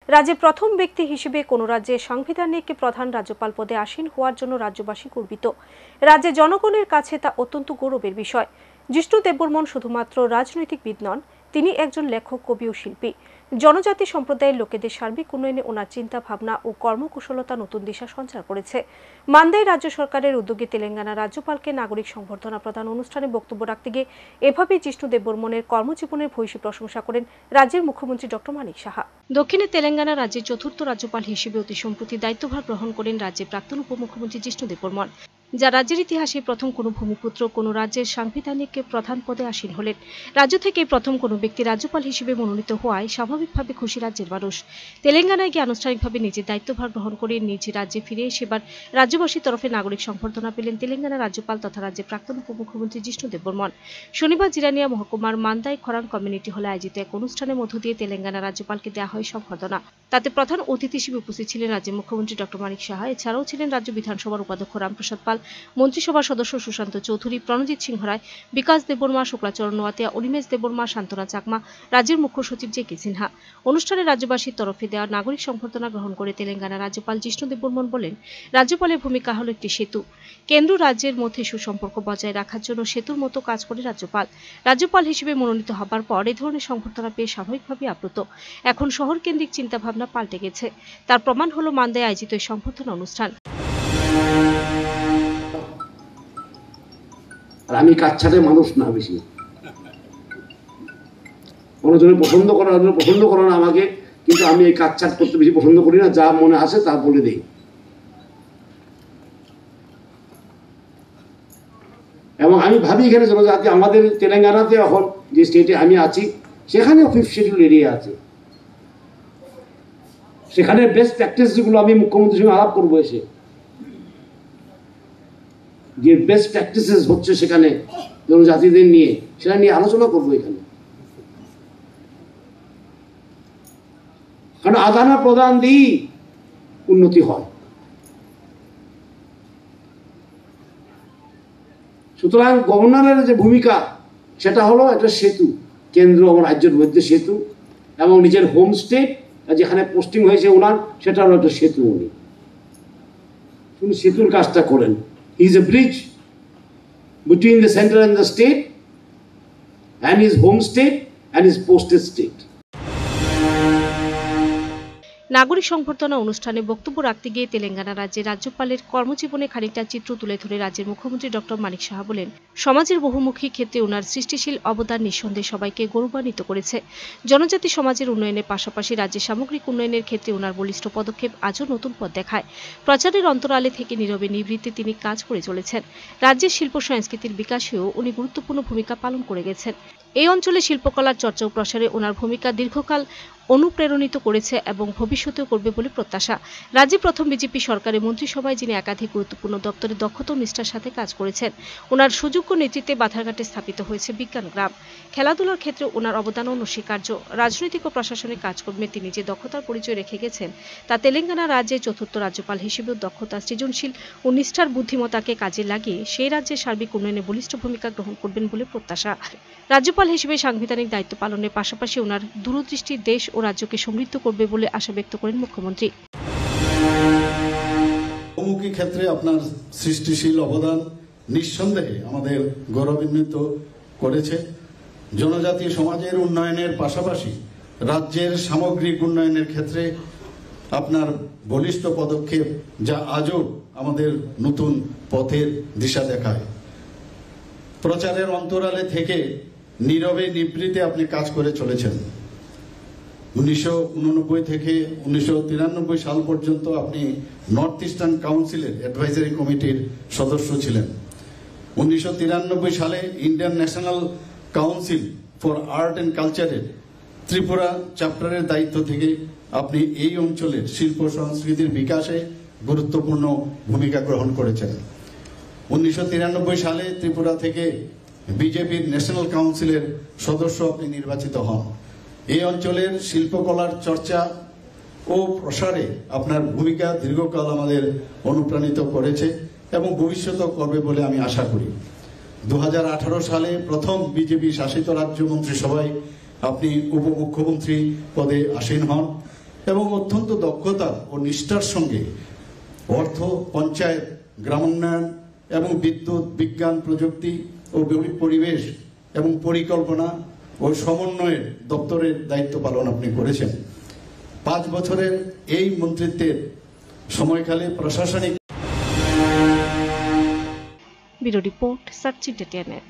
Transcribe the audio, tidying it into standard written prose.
রাজ্যে প্রথম ব্যক্তি হিসেবে কোনো রাজ্যে সাংবিধানিক প্রধান রাজ্যপাল পদে আসীন হওয়ার জন্য রাজ্যবাসী গর্বিত। রাজ্যে জনগণের কাছে তা অত্যন্ত গৌরবের বিষয়। জিষ্ণু দেববর্মন শুধুমাত্র রাজনৈতিকবিদ নন, তিনি একজন লেখক, কবি ও শিল্পী। জনজাতি সম্প্রদায়ের লোকেদের সার্বিক উন্নয়নে ওনার চিন্তা ভাবনা ও কর্মকুশলতা নতুন দিশা সঞ্চার করেছে। মান্দায় রাজ্য সরকারের উদ্যোগে তেলেঙ্গানা রাজ্যপালকে নাগরিক সংবর্ধনা প্রদান অনুষ্ঠানে বক্তব্য রাখতে গিয়ে এভাবেই জিষ্ণু দেববর্মনের কর্মজীবনের ভূয়সী প্রশংসা করেন রাজ্যের মুখ্যমন্ত্রী ডক্টর মানিক সাহা। দক্ষিণে তেলেঙ্গানা রাজ্যের চতুর্থ রাজ্যপাল হিসেবে অতি সম্প্রতি দায়িত্বভার গ্রহণ করেন রাজ্যের প্রাক্তন উপমুখ্যমন্ত্রী জিষ্ণু দেববর্মন, যা রাজ্যের ইতিহাসে প্রথম কোনো ভূমিপুত্র কোনো রাজ্যের সাংবিধানিক প্রধান পদে আসীন হলেন। রাজ্য থেকে প্রথম কোনো ব্যক্তি রাজ্যপাল হিসেবে মনোনীত হওয়ায় স্বাভাবিকভাবে খুশি রাজ্যের মানুষ। তেলেঙ্গানায় গিয়ে আনুষ্ঠানিকভাবে নিজের দায়িত্বভার গ্রহণ করে নিজ রাজ্যে ফিরে এবার রাজ্যবাসীর তরফে নাগরিক সংবর্ধনা পেলেন তেলেঙ্গানা রাজ্যপাল তথা রাজ্যের প্রাক্তন উপমুখ্যমন্ত্রী জিষ্ণু দেববর্মন। শনিবার জিরানিয়া মহকুমার মান্দায় খরান কমিউনিটি হলে আয়োজিত এক অনুষ্ঠানের মধ্য দিয়ে তেলেঙ্গানা রাজ্যপালকে দেওয়া হয় সংবর্ধনা। তাতে প্রধান অতিথি হিসেবে উপস্থিত ছিলেন রাজ্যের মুখ্যমন্ত্রী ডক্টর মানিক সাহা। এছাড়াও ছিলেন রাজ্য বিধানসভার উপাধ্যক্ষ রামপ্রসাদ পাল, মন্ত্রিসভার সদস্য সুশান্ত চৌধুরী, প্রণজিৎ সিংহ রায়, বিকাশ দেববর্মা, শুক্লাচরণ নোয়াতিয়া, অনিমেষ দেববর্মা, শান্তনা চাকমা, রাজ্যের মুখ্য সচিব জে কে সিনহা। অনুষ্ঠানে রাজ্যবাসীর তরফে দেওয়া নাগরিক সংবর্ধনা গ্রহণ করে তেলেঙ্গানা রাজ্যপাল জিষ্ণু দেববর্মন বলেন, রাজ্যপালের ভূমিকা হল একটি সেতু। কেন্দ্র রাজ্যের মধ্যে সুসম্পর্ক বজায় রাখার জন্য সেতুর মতো কাজ করে রাজ্যপাল। রাজ্যপাল হিসেবে মনোনীত হবার পর এই ধরনের সংবর্ধনা পেয়ে স্বাভাবিকভাবে আপ্লুত। এখন শহর কেন্দ্রিক চিন্তাভাবনা পাল্টে গেছে, তার প্রমাণ হলো মান্দায় আয়োজিত এই সংবর্ধনা অনুষ্ঠান। আমি কাচ্ছাটে মানুষ না, বেশি অন্যজনে পছন্দ করে না আমাকে, কিন্তু আমি এই কাচ্ছাট করতে বেশি পছন্দ করি না। যা মনে আসে তা বলে দেই। এবং আমি ভাবি এখানে জনজাতি আমাদের তেলেঙ্গানাতে এখন যে স্টেটে আমি আছি সেখানে ফিফথ শিডিউল এরিয়া আছে, সেখানে বেস্ট প্র্যাকটিস যেগুলো আমি মুখ্যমন্ত্রীর সঙ্গে আলাপ করবো, এসে যে বেস্ট প্র্যাকটিসেস হচ্ছে সেখানে জনজাতিদের নিয়ে, সেটা নিয়ে আলোচনা করবো এখানে। কারণ আদান প্রদান দিয়েই উন্নতি হয়। সুতরাং গভর্নরের যে ভূমিকা সেটা হলো একটা সেতু, কেন্দ্র এবং রাজ্যের মধ্যে সেতু, এবং নিজের হোম স্টেট যেখানে পোস্টিং হয়েছে ওনার সেটা হলো একটা সেতু। উনি সেতুর কাজটা করেন। He is a bridge between the center and the state and his home state and his posted state. নাগরিক সংবর্ধনা অনুষ্ঠানে বক্তব্য রাখতে গিয়ে তেলেঙ্গানা রাজ্যের রাজ্যপালের কর্মজীবনে খানিকটা চিত্র তুলে ধরে রাজ্যের মুখ্যমন্ত্রী ডক্টর মানিক সাহা বলেন, সমাজের বহুমুখী ক্ষেত্রে ওনার সৃষ্টিশীল অবদান নিঃসন্দেহে সবাইকে গৌরবান্বিত করেছে। জনজাতি সমাজের উন্নয়নের পাশাপাশি রাজ্যের সামগ্রিক উন্নয়নের ক্ষেত্রে ওনার বলিষ্ঠ পদক্ষেপ আজও নতুন পথ দেখায়। প্রচারের অন্তরালে থেকে নীরবে নিবৃত্তে তিনি কাজ করে চলেছেন। রাজ্যের শিল্প সংস্কৃতির বিকাশেও উনি গুরুত্বপূর্ণ ভূমিকা পালন করে গেছেন। এই অঞ্চলে শিল্পকলার চর্চা ও প্রসারে ওনার ভূমিকা দীর্ঘকাল অনুপ্রেরণিত করেছে এবং ভবিষ্যতেও করবে বলে প্রত্যাশা। রাজ্যে প্রথম বিজেপি সরকারের মন্ত্রিসভায় যিনি একাধিক গুরুত্বপূর্ণ দপ্তরে দক্ষতা ও নিষ্ঠার সাথে কাজ করেছেন। ওনার সুযোগ্য নেতৃত্বে বাধারঘাটে স্থাপিত হয়েছে বিজ্ঞান গ্রাম। খেলাধুলার ক্ষেত্রে ওনার অবদান অনস্বীকার্য। রাজনৈতিক ও প্রশাসনিক কাজকর্মে তিনি যে দক্ষতার পরিচয় রেখে গেছেন তা তেলেঙ্গানা রাজ্যের চতুর্থ রাজ্যপাল হিসেবেও দক্ষতা, সৃজনশীল ও নিষ্ঠার বুদ্ধিমত্তাকে কাজে লাগিয়ে সেই রাজ্যের সার্বিক উন্নয়নে বলিষ্ঠ ভূমিকা গ্রহণ করবেন বলে প্রত্যাশা। রাজ্যপাল হিসেবে সাংবিধানিক দায়িত্ব পালনের পাশাপাশি ওনার দূরদৃষ্টি দেশ ও রাজ্যকে সমৃদ্ধ করবে বলে আশা ব্যক্ত করেন মুখ্যমন্ত্রী। বহুমুখী ক্ষেত্রে আপনার সৃষ্টিশীল অবদান নিঃসন্দেহে আমাদের গৌরবান্বিত করেছে। জনজাতি সমাজের উন্নয়নের পাশাপাশি রাজ্যের সামগ্রিক উন্নয়নের ক্ষেত্রে আপনার বলিষ্ঠ পদক্ষেপ, যা আজও আমাদের নতুন পথের দিশা দেখায়। প্রচারের অন্তরালে থেকে নীরবে নিবৃত্তে আপনি কাজ করে চলেছেন। 1989 থেকে 1993 সাল পর্যন্ত আপনি নর্থ ইস্টার্ন কাউন্সিলের অ্যাডভাইজারি কমিটির সদস্য ছিলেন। 1993 সালে Indian national council for art and কালচারের ত্রিপুরা চ্যাপ্টারের দায়িত্ব থেকে আপনি এই অঞ্চলের শিল্প সংস্কৃতির বিকাশে গুরুত্বপূর্ণ ভূমিকা গ্রহণ করেছেন। 1993 সালে ত্রিপুরা থেকে বিজেপির ন্যাশনাল কাউন্সিলের সদস্য আপনি নির্বাচিত হন। এই অঞ্চলের শিল্পকলার চর্চা ও প্রসারে আপনার ভূমিকা দীর্ঘকাল আমাদের অনুপ্রাণিত করেছে এবং ভবিষ্যতেও করবে বলে আমি আশা করি। 2018 সালে প্রথম বিজেপি শাসিত রাজ্য মন্ত্রিসভায় আপনি উপমুখ্যমন্ত্রী পদে আসীন হন এবং অত্যন্ত দক্ষতা ও নিষ্ঠার সঙ্গে অর্থ, পঞ্চায়েত, গ্রামোন্নয়ন এবং বিদ্যুৎ, বিজ্ঞান, প্রযুক্তি ও পরিবেশ এবং পরিকল্পনা ও সমন্বয়ের দপ্তরের দায়িত্ব পালন আপনি করেছেন। 5 বছরের এই মন্ত্রিত্বের সময়কালে প্রশাসনিক ব্যুরো রিপোর্ট সার্চ ইন্টারটেইনমেন্ট।